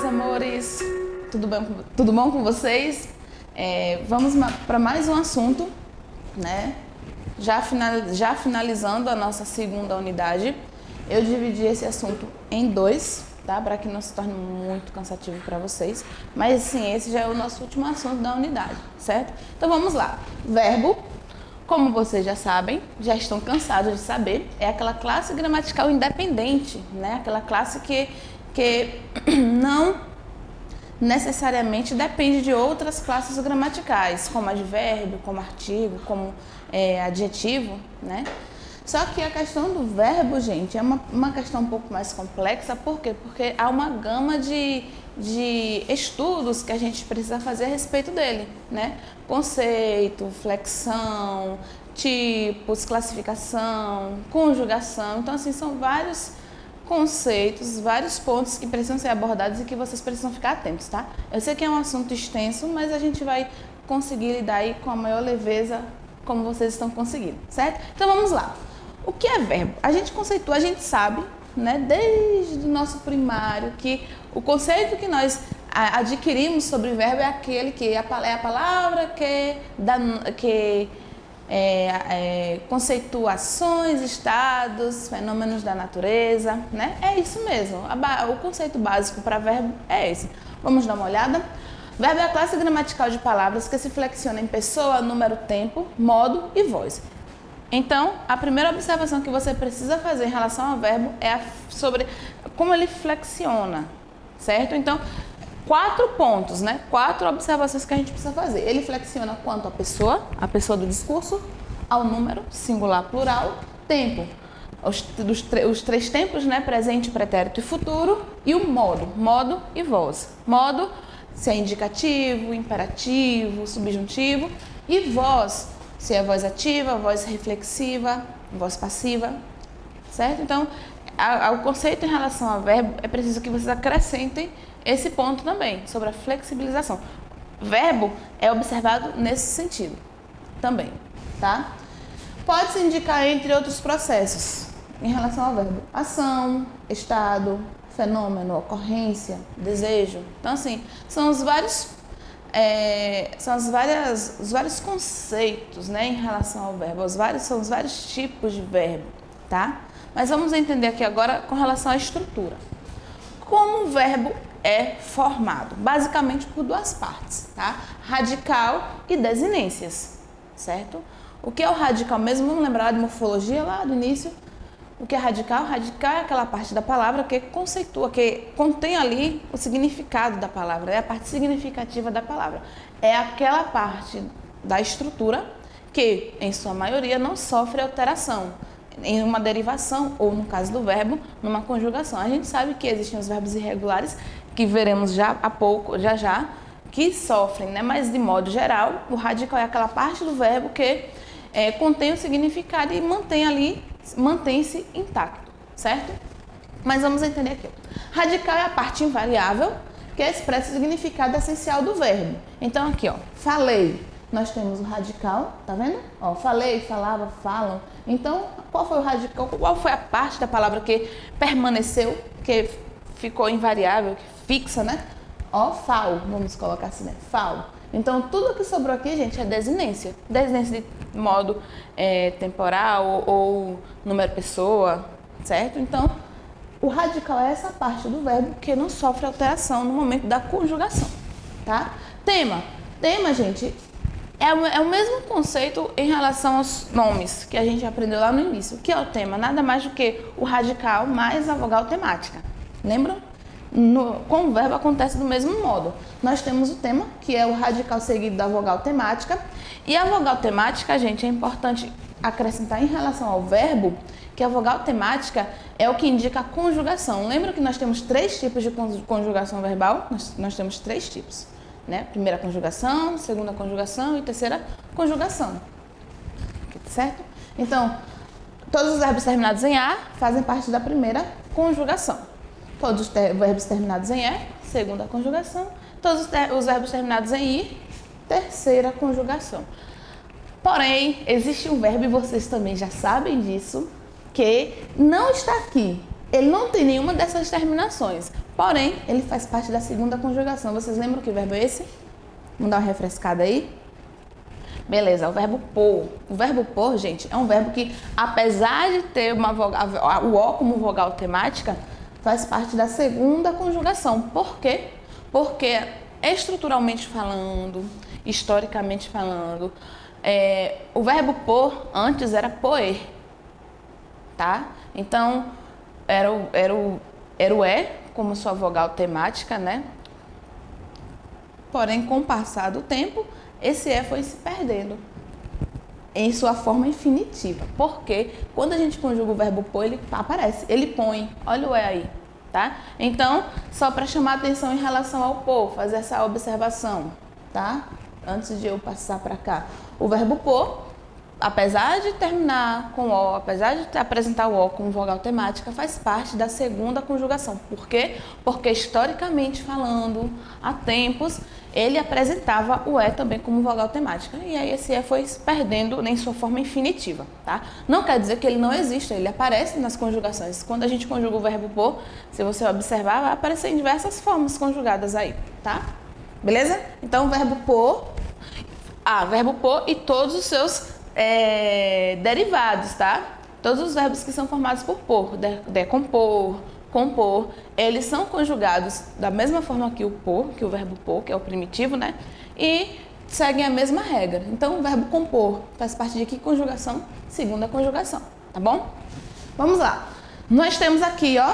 amores, tudo bom com vocês? Vamos para mais um assunto, né? Já finalizando a nossa segunda unidade, eu dividi esse assunto em dois, tá? Para que não se torne muito cansativo para vocês. Mas sim, esse já é o nosso último assunto da unidade, certo? Então vamos lá. Verbo, como vocês já sabem, já estão cansados de saber, é aquela classe gramatical independente, né? Aquela classe que não necessariamente depende de outras classes gramaticais, como advérbio, como artigo, como adjetivo, né? Só que a questão do verbo, gente, é uma questão um pouco mais complexa. Por quê? Porque há uma gama de estudos que a gente precisa fazer a respeito dele, né? Conceito, flexão, tipos, classificação, conjugação. Então, assim, são vários conceitos, vários pontos que precisam ser abordados e que vocês precisam ficar atentos, tá? Eu sei que é um assunto extenso, mas a gente vai conseguir lidar aí com a maior leveza como vocês estão conseguindo, certo? Então vamos lá. O que é verbo? A gente conceitua, a gente sabe, né, desde o nosso primário, que o conceito que nós adquirimos sobre verbo é aquele que é a palavra que conceitua ações, estados, fenômenos da natureza, né? É isso mesmo. O conceito básico para verbo é esse. Vamos dar uma olhada? Verbo é a classe gramatical de palavras que se flexiona em pessoa, número, tempo, modo e voz. Então, a primeira observação que você precisa fazer em relação ao verbo é sobre como ele flexiona, certo? Então, 4 pontos, né? 4 observações que a gente precisa fazer. Ele flexiona quanto à pessoa do discurso, ao número, singular, plural, tempo, os 3 tempos, né? Presente, pretérito e futuro, e o modo e voz. Modo, se é indicativo, imperativo, subjuntivo, e voz, se é voz ativa, voz reflexiva, voz passiva, certo? Então, o conceito em relação ao verbo é preciso que vocês acrescentem esse ponto também, sobre a flexibilização. Verbo é observado nesse sentido também, tá? Pode-se indicar entre outros processos em relação ao verbo: ação, estado, fenômeno, ocorrência, desejo. Então, assim, são os vários conceitos, né, em relação ao verbo. São os vários tipos de verbo, tá? Mas vamos entender aqui agora com relação à estrutura. Como o verbo é formado? Basicamente por 2 partes, tá? Radical e desinências, certo? O que é o radical mesmo? Vamos lembrar de morfologia lá do início. O que é radical? Radical é aquela parte da palavra que conceitua, que contém ali o significado da palavra, é a parte significativa da palavra. É aquela parte da estrutura que, em sua maioria, não sofre alteração em uma derivação ou, no caso do verbo, numa conjugação. A gente sabe que existem os verbos irregulares, que veremos já que sofrem, né? Mas, de modo geral, o radical é aquela parte do verbo que contém o significado e mantém-se intacto, certo? Mas vamos entender aqui. Radical é a parte invariável que expressa o significado essencial do verbo. Então aqui, ó, falei, nós temos o radical, tá vendo? Ó, falei, falava, falam. Então, qual foi o radical? Qual foi a parte da palavra que permaneceu, que ficou invariável, que fixa, né? Ó, falo, vamos colocar assim, né? Falo. Então, tudo que sobrou aqui, gente, é desinência. Desinência de modo temporal ou número pessoa, certo? Então, o radical é essa parte do verbo que não sofre alteração no momento da conjugação, tá? Tema. Tema, gente, é o mesmo conceito em relação aos nomes que a gente aprendeu lá no início. O que é o tema? Nada mais do que o radical mais a vogal temática. Lembram? Com o verbo acontece do mesmo modo. Nós temos o tema, que é o radical seguido da vogal temática. E a vogal temática, gente, é importante acrescentar em relação ao verbo, que a vogal temática é o que indica a conjugação. Lembra que nós temos 3 tipos de conjugação verbal? Nós temos 3 tipos, né? Primeira conjugação, segunda conjugação e terceira conjugação. Certo? Então, todos os verbos terminados em A fazem parte da primeira conjugação. Todos os verbos terminados em E, segunda conjugação. Todos os verbos terminados em I, terceira conjugação. Porém, existe um verbo, e vocês também já sabem disso, que não está aqui. Ele não tem nenhuma dessas terminações. porém, ele faz parte da segunda conjugação. Vocês lembram que verbo é esse? Vamos dar uma refrescada aí? Beleza, o verbo pôr. O verbo pôr, gente, é um verbo que, apesar de ter o O como vogal temática, faz parte da segunda conjugação. Por quê? Porque, estruturalmente falando, historicamente falando, o verbo pôr antes era poer, tá? Então, era o E como sua vogal temática, né? Porém, com o passar do tempo, esse E foi se perdendo em sua forma infinitiva. Porque quando a gente conjuga o verbo pôr, ele aparece, ele põe. Olha o E aí, tá? Então, só para chamar atenção em relação ao pôr, fazer essa observação, tá? Antes de eu passar para cá. O verbo pôr, apesar de terminar com O, apesar de apresentar o O como vogal temática, faz parte da segunda conjugação. Por quê? Porque historicamente falando, há tempos, ele apresentava o E também como vogal temática. E aí esse E foi se perdendo em sua forma infinitiva, tá? Não quer dizer que ele não exista, ele aparece nas conjugações. Quando a gente conjuga o verbo pôr, se você observar, vai aparecer em diversas formas conjugadas aí, tá? Beleza? Então, o verbo pôr, verbo pôr e todos os seus derivados, tá? Todos os verbos que são formados por pôr, decompor, compor, eles são conjugados da mesma forma que o pôr, que o verbo pôr, que é o primitivo, né? E seguem a mesma regra. Então, o verbo compor faz parte de que conjugação? Segunda conjugação, tá bom? Vamos lá. Nós temos aqui, ó,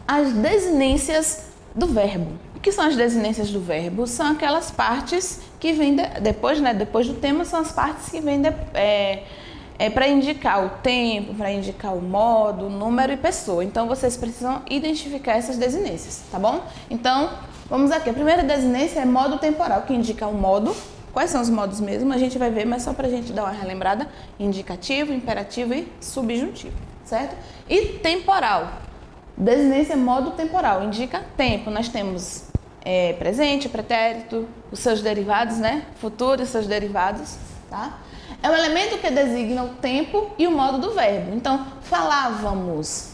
as desinências do verbo. O que são as desinências do verbo? São aquelas partes que vêm depois do tema, são as partes que vêm para indicar o tempo, para indicar o modo, número e pessoa. Então, vocês precisam identificar essas desinências, tá bom? Então, vamos aqui. A primeira desinência é modo temporal, que indica o modo. Quais são os modos mesmo? A gente vai ver, mas só para a gente dar uma relembrada. Indicativo, imperativo e subjuntivo, certo? E temporal. Desinência é modo temporal, indica tempo. Nós temos presente, pretérito, os seus derivados, né? Futuro e seus derivados, tá? É um elemento que designa o tempo e o modo do verbo. Então, falávamos.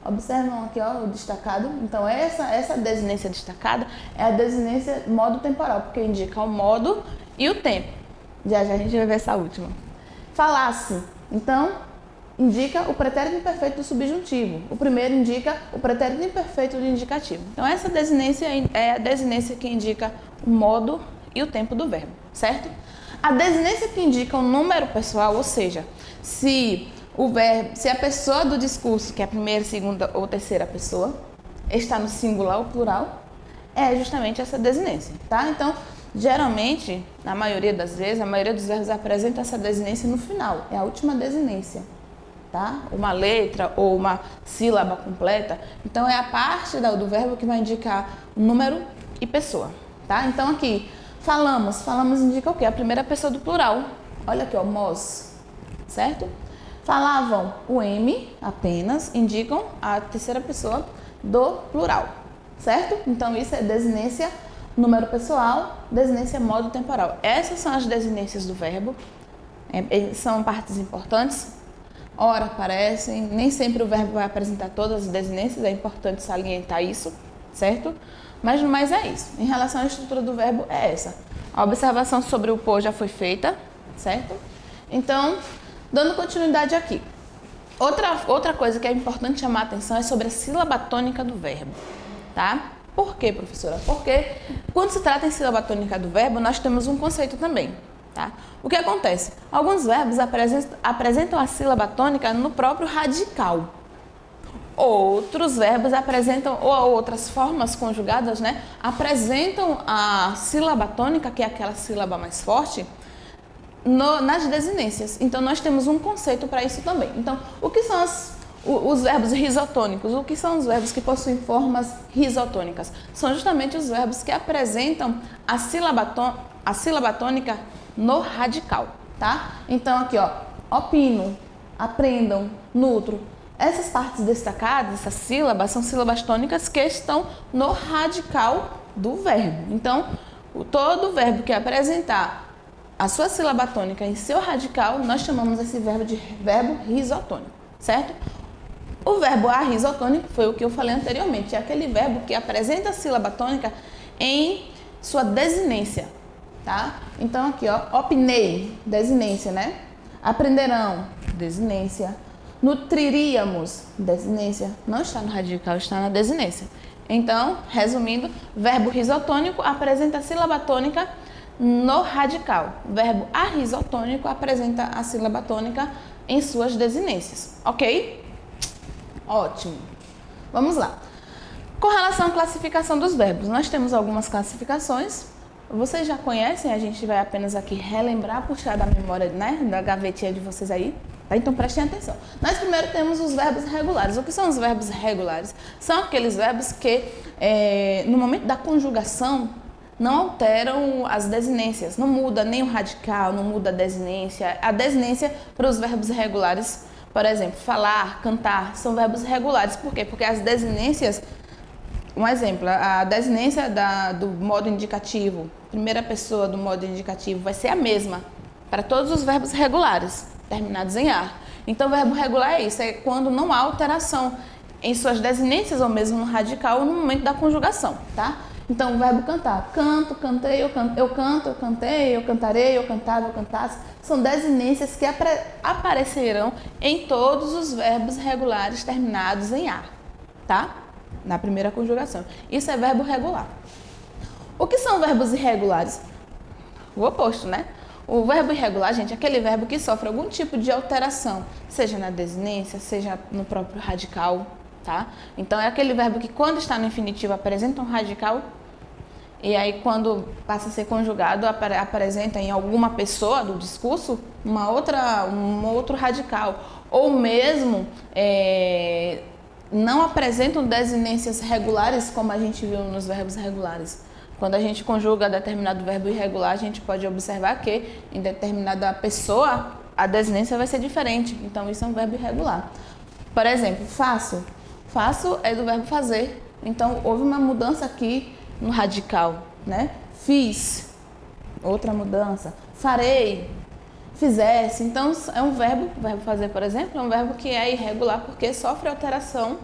Observam aqui, ó, o destacado. Então, essa desinência destacada é a desinência modo temporal, porque indica o modo e o tempo. Já a gente vai ver essa última. Falasse. Então, indica o pretérito imperfeito do subjuntivo. O primeiro indica o pretérito imperfeito do indicativo. Então, essa desinência é a desinência que indica o modo e o tempo do verbo, certo? A desinência que indica o número pessoal, ou seja, se a pessoa do discurso, que é a primeira, segunda ou terceira pessoa, está no singular ou plural, é justamente essa desinência, tá? Então, geralmente, na maioria das vezes, a maioria dos verbos apresenta essa desinência no final, é a última desinência, tá? Uma letra ou uma sílaba completa. Então, é a parte do verbo que vai indicar o número e pessoa, tá? Então, aqui, falamos indica o quê? A primeira pessoa do plural. Olha aqui, ó, mos, certo? Falavam, o M apenas indicam a terceira pessoa do plural, certo? Então, isso é desinência número pessoal, desinência modo temporal. Essas são as desinências do verbo. São partes importantes. Ora aparecem, nem sempre o verbo vai apresentar todas as desinências, é importante salientar isso, certo? Mas é isso. Em relação à estrutura do verbo, é essa. A observação sobre o pôr já foi feita, certo? Então, dando continuidade aqui. Outra coisa que é importante chamar a atenção é sobre a sílaba tônica do verbo, tá? Por quê, professora? Porque quando se trata em sílaba tônica do verbo, nós temos um conceito também, tá? O que acontece? Alguns verbos apresentam a sílaba tônica no próprio radical. Outros verbos apresentam, ou outras formas conjugadas, né, apresentam a sílaba tônica, que é aquela sílaba mais forte, nas desinências. Então, nós temos um conceito para isso também. Então, o que são os verbos risotônicos? O que são os verbos que possuem formas risotônicas? São justamente os verbos que apresentam a sílaba tônica no radical, tá? Então, aqui, ó, opino, aprendam, nutro. Essas partes destacadas, essas sílabas, são sílabas tônicas que estão no radical do verbo. Então, todo verbo que apresentar a sua sílaba tônica em seu radical, nós chamamos esse verbo de verbo risotônico, certo? O verbo ar isotônico foi o que eu falei anteriormente, é aquele verbo que apresenta a sílaba tônica em sua desinência, tá? Então aqui, ó, opinei, desinência, né? Aprenderão, desinência. Nutriríamos, desinência. Não está no radical, está na desinência. Então, resumindo, verbo risotônico apresenta a sílaba tônica no radical. Verbo arrisotônico apresenta a sílaba tônica em suas desinências, ok? Ótimo. Vamos lá. Com relação à classificação dos verbos, nós temos algumas classificações. Vocês já conhecem, a gente vai apenas aqui relembrar, puxar da memória, né, da gavetinha de vocês aí. Tá? Então prestem atenção. Nós primeiro temos os verbos regulares. O que são os verbos regulares? São aqueles verbos que, no momento da conjugação, não alteram as desinências. Não muda nem o radical, não muda a desinência. A desinência para os verbos regulares, por exemplo, falar, cantar, são verbos regulares. Por quê? Porque as desinências, um exemplo, a desinência do modo indicativo, primeira pessoa do modo indicativo, vai ser a mesma para todos os verbos regulares, terminados em ar. Então, o verbo regular é isso, é quando não há alteração em suas desinências ou mesmo no radical ou no momento da conjugação, tá? Então, o verbo cantar, canto, cantei, eu canto, eu cantei, eu cantarei, eu cantava, eu cantasse, são desinências que aparecerão em todos os verbos regulares terminados em ar, tá? Na primeira conjugação. Isso é verbo regular. O que são verbos irregulares? O oposto, né? O verbo irregular, gente, é aquele verbo que sofre algum tipo de alteração, seja na desinência, seja no próprio radical, tá? Então, é aquele verbo que quando está no infinitivo apresenta um radical e aí quando passa a ser conjugado apresenta em alguma pessoa do discurso um outro radical. Ou mesmo não apresentam desinências regulares como a gente viu nos verbos regulares. Quando a gente conjuga determinado verbo irregular, a gente pode observar que em determinada pessoa a desinência vai ser diferente. Então, isso é um verbo irregular. Por exemplo, faço. Faço é do verbo fazer. Então, houve uma mudança aqui no radical, né? Fiz, outra mudança. Farei, fizesse. Então, é um verbo, o verbo fazer, por exemplo, é um verbo que é irregular porque sofre alteração,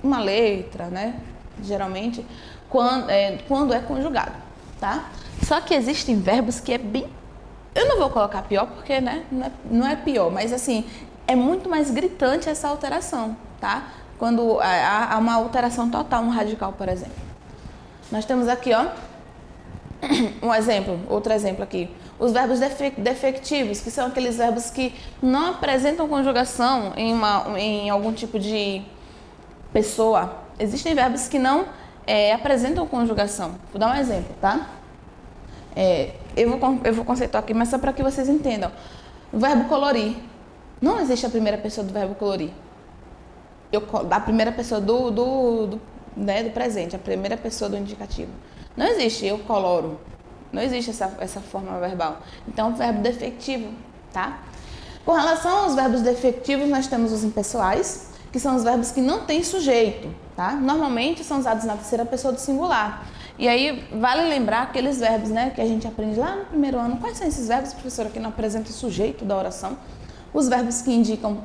uma letra, né? Geralmente, quando é conjugado, tá? Só que existem verbos que é bem... Eu não vou colocar pior porque, né, não é pior, mas assim, é muito mais gritante essa alteração, tá? Quando há uma alteração total no radical, por exemplo. Nós temos aqui, ó, um exemplo, outro exemplo aqui. Os verbos defectivos, que são aqueles verbos que não apresentam conjugação em algum tipo de pessoa. Existem verbos que não apresentam conjugação. Vou dar um exemplo, tá? Eu vou conceituar aqui, mas só para que vocês entendam. O verbo colorir. Não existe a primeira pessoa do verbo colorir. A primeira pessoa do presente, a primeira pessoa do indicativo. Não existe eu coloro. Não existe essa forma verbal. Então, o verbo defectivo, tá? Com relação aos verbos defectivos, nós temos os impessoais, que são os verbos que não têm sujeito, tá? Normalmente são usados na terceira pessoa do singular. E aí, vale lembrar aqueles verbos, né, que a gente aprende lá no primeiro ano. Quais são esses verbos, professora, que não apresentam o sujeito da oração? Os verbos que indicam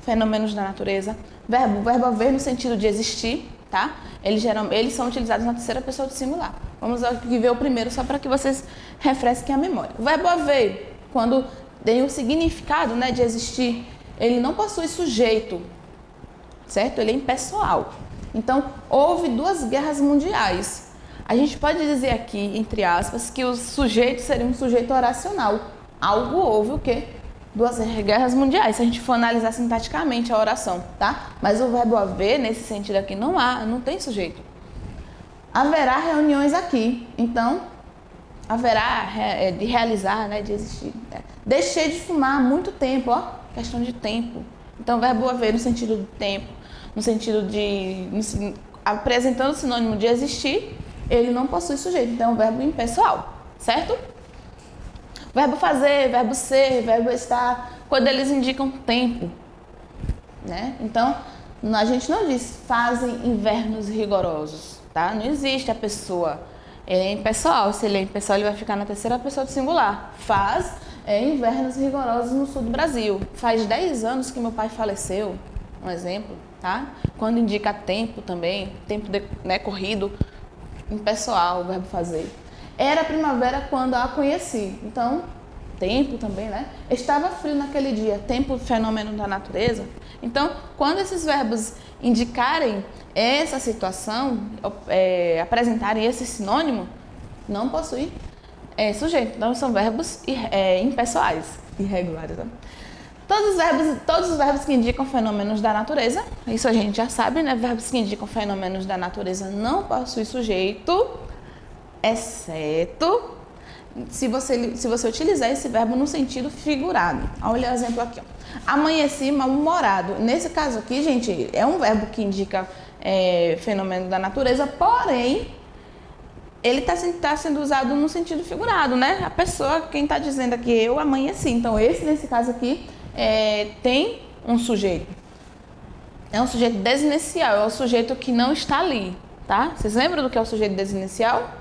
fenômenos da natureza. Verbo haver no sentido de existir, tá? Eles são utilizados na terceira pessoa do singular. Vamos aqui ver o primeiro, só para que vocês refresquem a memória. O verbo haver, quando tem o significado, né, de existir, ele não possui sujeito, certo? Ele é impessoal. Então, houve 2 guerras mundiais. A gente pode dizer aqui, entre aspas, que o sujeito seria um sujeito oracional. Algo houve o quê? 2 guerras mundiais, se a gente for analisar sintaticamente a oração, tá? Mas o verbo haver, nesse sentido aqui, não tem sujeito. Haverá reuniões aqui, então, haverá de realizar, né, de existir. Deixei de fumar há muito tempo, ó, questão de tempo. Então, o verbo haver no sentido de tempo, no sentido de, apresentando o sinônimo de existir, ele não possui sujeito, então é um verbo impessoal, certo? Verbo fazer, verbo ser, verbo estar, quando eles indicam tempo, né? Então, a gente não diz fazem invernos rigorosos, tá? Não existe a pessoa, ele é impessoal. Se ele é impessoal, ele vai ficar na terceira pessoa do singular. Faz invernos rigorosos no sul do Brasil. Faz 10 anos que meu pai faleceu. um exemplo, tá? Quando indica tempo também, tempo corrido, impessoal, o verbo fazer. Era primavera quando a conheci. Então, tempo também, né? Estava frio naquele dia, tempo, fenômeno da natureza. Então, quando esses verbos indicarem essa situação, apresentarem esse sinônimo, não possui sujeito. Então, são verbos impessoais, irregulares. Né? Todos os verbos que indicam fenômenos da natureza, isso a gente já sabe, né? Verbos que indicam fenômenos da natureza não possuem sujeito, exceto se você utilizar esse verbo no sentido figurado. Olha o exemplo aqui. Ó. Amanheci mal-humorado. Nesse caso aqui, gente, é um verbo que indica fenômeno da natureza, porém, ele está sendo usado no sentido figurado, né? A pessoa, quem está dizendo aqui, eu amanheci. Então, nesse caso aqui, tem um sujeito. É um sujeito desinicial, é o sujeito que não está ali, tá? Vocês lembram do que é o sujeito desinicial?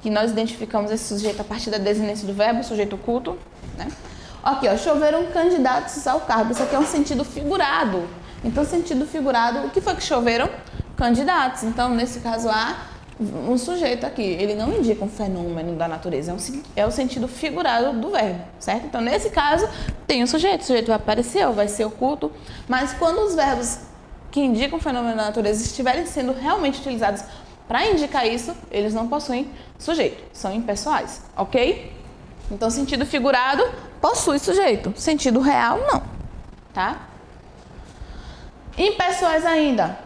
Que nós identificamos esse sujeito a partir da desinência do verbo, sujeito oculto, né? Aqui, ó, choveram candidatos ao cargo. Isso aqui é um sentido figurado. Então, sentido figurado, o que foi que choveram? Candidatos. Então, nesse caso, há um sujeito aqui. Ele não indica um fenômeno da natureza, é o sentido figurado do verbo, certo? Então, nesse caso, tem um sujeito. O sujeito vai aparecer ou vai ser oculto. Mas quando os verbos que indicam o fenômeno da natureza estiverem sendo realmente utilizados para indicar isso, eles não possuem sujeito, são impessoais, ok? Então, sentido figurado possui sujeito, sentido real não, tá? Impessoais ainda,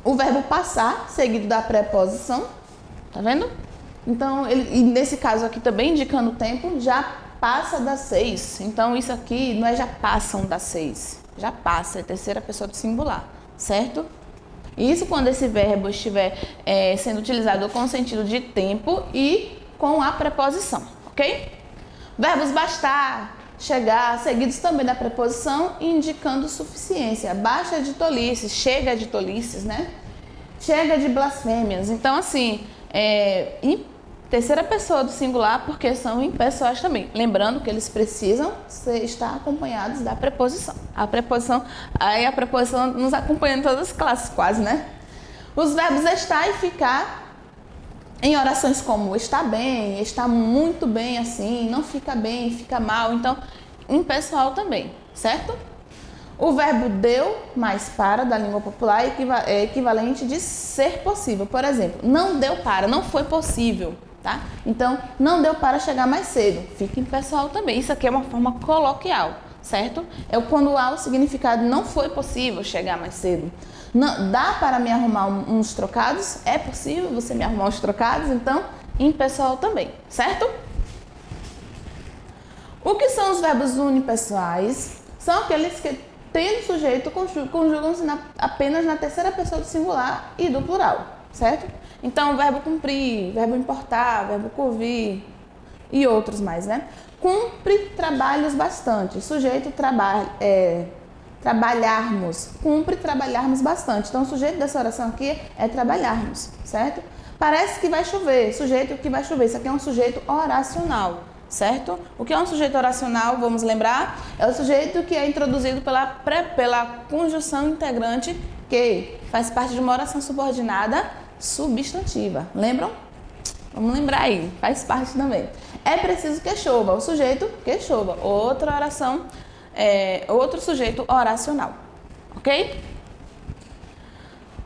o verbo passar, seguido da preposição, tá vendo? Então, e nesse caso aqui também, indicando o tempo, já passa das 6. Então, isso aqui não é já passam das 6, já passa, é terceira pessoa do singular, certo? Isso quando esse verbo estiver sendo utilizado com o sentido de tempo e com a preposição, ok? Verbos bastar, chegar, seguidos também da preposição, indicando suficiência. Basta de tolices, chega de tolices, né? Chega de blasfêmias. Então, assim, em terceira pessoa do singular, porque são impessoais também. Lembrando que eles precisam estar acompanhados da preposição. A preposição nos acompanha em todas as classes, quase, né? Os verbos estar e ficar em orações como está bem, está muito bem assim, não fica bem, fica mal. Então, impessoal também, certo? O verbo deu mais para, da língua popular, é equivalente de ser possível. Por exemplo, não deu para, não foi possível. Tá? Então, não deu para chegar mais cedo. Fica impessoal também. Isso aqui é uma forma coloquial, certo? É quando há o significado não foi possível chegar mais cedo. Não, dá para me arrumar uns trocados? É possível você me arrumar uns trocados? Então, impessoal também, certo? O que são os verbos unipessoais? São aqueles que, tendo sujeito, conjugam-se apenas na terceira pessoa do singular e do plural, certo? Então, verbo cumprir, verbo importar, verbo convir e outros mais, né? Cumpre trabalhos bastante. Sujeito trabalharmos. Cumpre trabalharmos bastante. Então, o sujeito dessa oração aqui é trabalharmos, certo? Parece que vai chover. Sujeito que vai chover. Isso aqui é um sujeito oracional, certo? O que é um sujeito oracional, vamos lembrar? É o sujeito que é introduzido pela conjunção integrante que faz parte de uma oração subordinada substantiva. Lembram? Vamos lembrar aí, faz parte também. É preciso que chova, o sujeito que chova. Outra oração, outro sujeito oracional. Ok?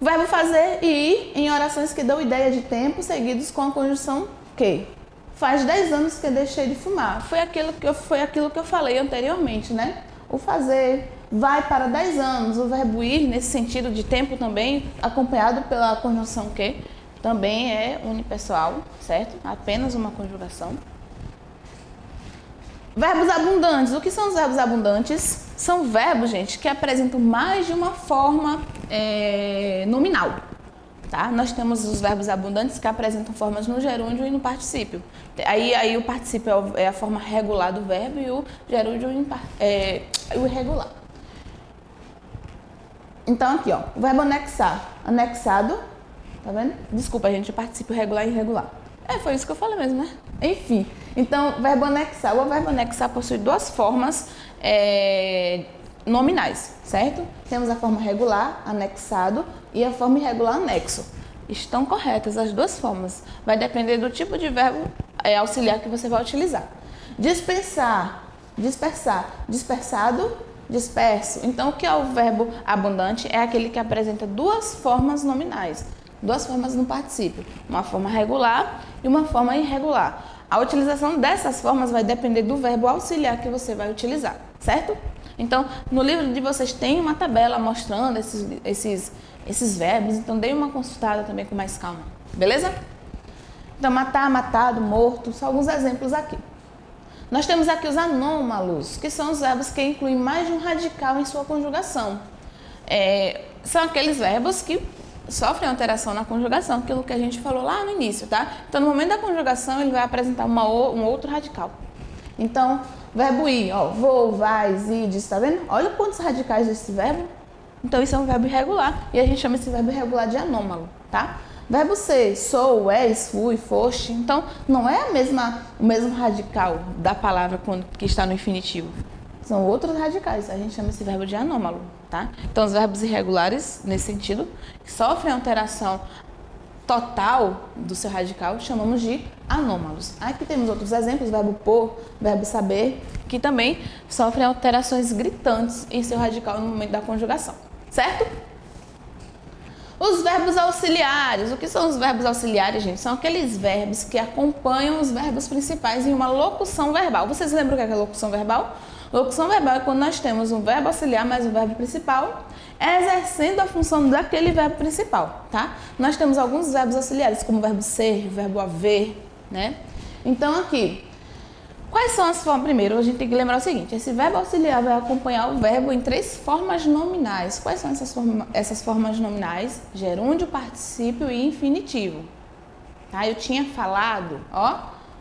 Verbo fazer e ir em orações que dão ideia de tempo, seguidos com a conjunção que. Faz 10 anos que deixei de fumar. Foi aquilo que eu falei anteriormente, né? O fazer vai para 10 anos. O verbo ir, nesse sentido de tempo também, acompanhado pela conjunção que, também é unipessoal, certo? Apenas uma conjugação. Verbos abundantes. O que são os verbos abundantes? São verbos, gente, que apresentam mais de uma forma nominal. Tá? Nós temos os verbos abundantes que apresentam formas no gerúndio e no particípio. Aí o particípio é a forma regular do verbo e o gerúndio o irregular. Então, aqui, ó, o verbo anexar. Anexado, tá vendo? Desculpa, gente, o particípio regular e irregular. Foi isso que eu falei mesmo, né? Enfim, então, verbo anexar. O verbo anexar possui duas formas nominais, certo? Temos a forma regular, anexado, e a forma irregular, anexo. Estão corretas as duas formas. Vai depender do tipo de verbo auxiliar que você vai utilizar. Dispensar, dispersar, dispersado, disperso. Então, o que é o verbo abundante? É aquele que apresenta duas formas nominais, duas formas no particípio, uma forma regular e uma forma irregular. A utilização dessas formas vai depender do verbo auxiliar que você vai utilizar, certo? Então, no livro de vocês tem uma tabela mostrando esses verbos, então dê uma consultada também com mais calma, beleza? Então, matar, matado, morto, são alguns exemplos aqui. Nós temos aqui os anômalos, que são os verbos que incluem mais de um radical em sua conjugação. São aqueles verbos que sofrem alteração na conjugação, aquilo que a gente falou lá no início, tá? Então, no momento da conjugação, ele vai apresentar um outro radical. Então, verbo ir, ó, vou, vais, ides, tá vendo? Olha quantos radicais desse verbo. Então, isso é um verbo irregular e a gente chama esse verbo irregular de anômalo, tá? Verbo ser, sou, és, fui, foste. Então, não é o mesmo radical da palavra que está no infinitivo. São outros radicais. A gente chama esse verbo de anômalo, tá? Então, os verbos irregulares, nesse sentido, que sofrem alteração total do seu radical, chamamos de anômalos. Aqui temos outros exemplos, verbo por, verbo saber, que também sofrem alterações gritantes em seu radical no momento da conjugação, certo? Os verbos auxiliares. O que são os verbos auxiliares, gente? São aqueles verbos que acompanham os verbos principais em uma locução verbal. Vocês lembram o que é locução verbal? Locução verbal é quando nós temos um verbo auxiliar mais um verbo principal, exercendo a função daquele verbo principal, tá? Nós temos alguns verbos auxiliares, como o verbo ser, o verbo haver, né? Então, aqui, quais são as formas? Primeiro, a gente tem que lembrar o seguinte, esse verbo auxiliar vai acompanhar o verbo em três formas nominais. Quais são essas formas nominais? Gerúndio, particípio e infinitivo. Tá? Eu tinha falado, ó,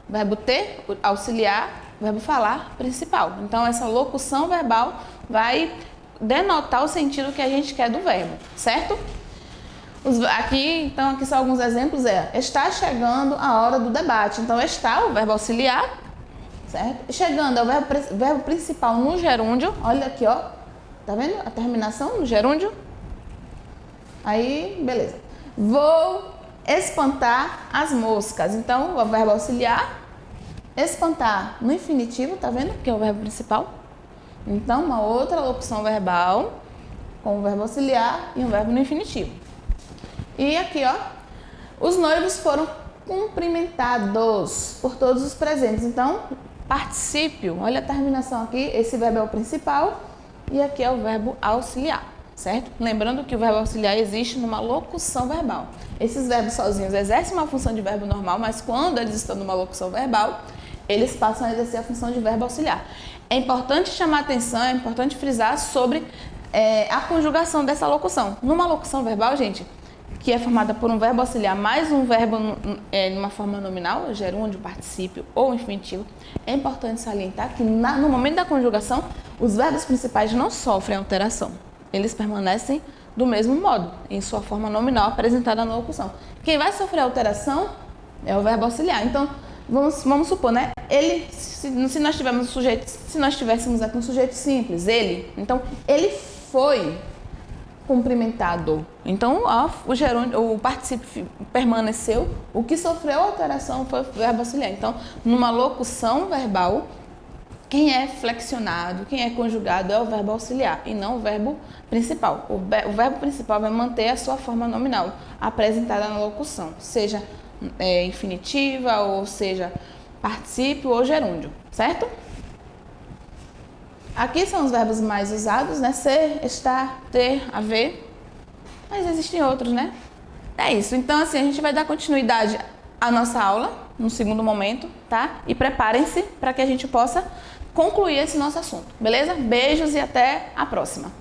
verbo ter, auxiliar, verbo falar, principal. Então, essa locução verbal vai denotar o sentido que a gente quer do verbo, certo? Aqui são alguns exemplos, está chegando a hora do debate. Então, está, o verbo auxiliar, certo? Chegando é o verbo principal no gerúndio, olha aqui, ó, tá vendo a terminação no gerúndio? Aí, beleza. Vou espantar as moscas. Então, o verbo auxiliar, espantar no infinitivo, tá vendo? Que é o verbo principal. Então, uma outra locução verbal com o verbo auxiliar e um verbo no infinitivo. E aqui, ó, os noivos foram cumprimentados por todos os presentes. Então, particípio, olha a terminação aqui, esse verbo é o principal e aqui é o verbo auxiliar, certo? Lembrando que o verbo auxiliar existe numa locução verbal. Esses verbos sozinhos exercem uma função de verbo normal, mas quando eles estão numa locução verbal, eles passam a exercer a função de verbo auxiliar. É importante chamar atenção, é importante frisar sobre a conjugação dessa locução. Numa locução verbal, gente, que é formada por um verbo auxiliar mais um verbo numa forma nominal, gerúndio, particípio ou infinitivo, é importante salientar que no momento da conjugação, os verbos principais não sofrem alteração. Eles permanecem do mesmo modo, em sua forma nominal apresentada na locução. Quem vai sofrer alteração é o verbo auxiliar. Então, vamos supor, né? Se nós tivéssemos aqui um sujeito simples, ele, então, ele foi cumprimentado. Então, o particípio permaneceu, o que sofreu alteração foi o verbo auxiliar. Então, numa locução verbal, quem é flexionado, quem é conjugado é o verbo auxiliar e não o verbo principal. O verbo principal vai manter a sua forma nominal apresentada na locução, seja infinitiva, ou seja, particípio ou gerúndio, certo? Aqui são os verbos mais usados, né? Ser, estar, ter, haver. Mas existem outros, né? É isso. Então, assim, a gente vai dar continuidade à nossa aula no segundo momento, tá? E preparem-se para que a gente possa concluir esse nosso assunto, beleza? Beijos e até a próxima.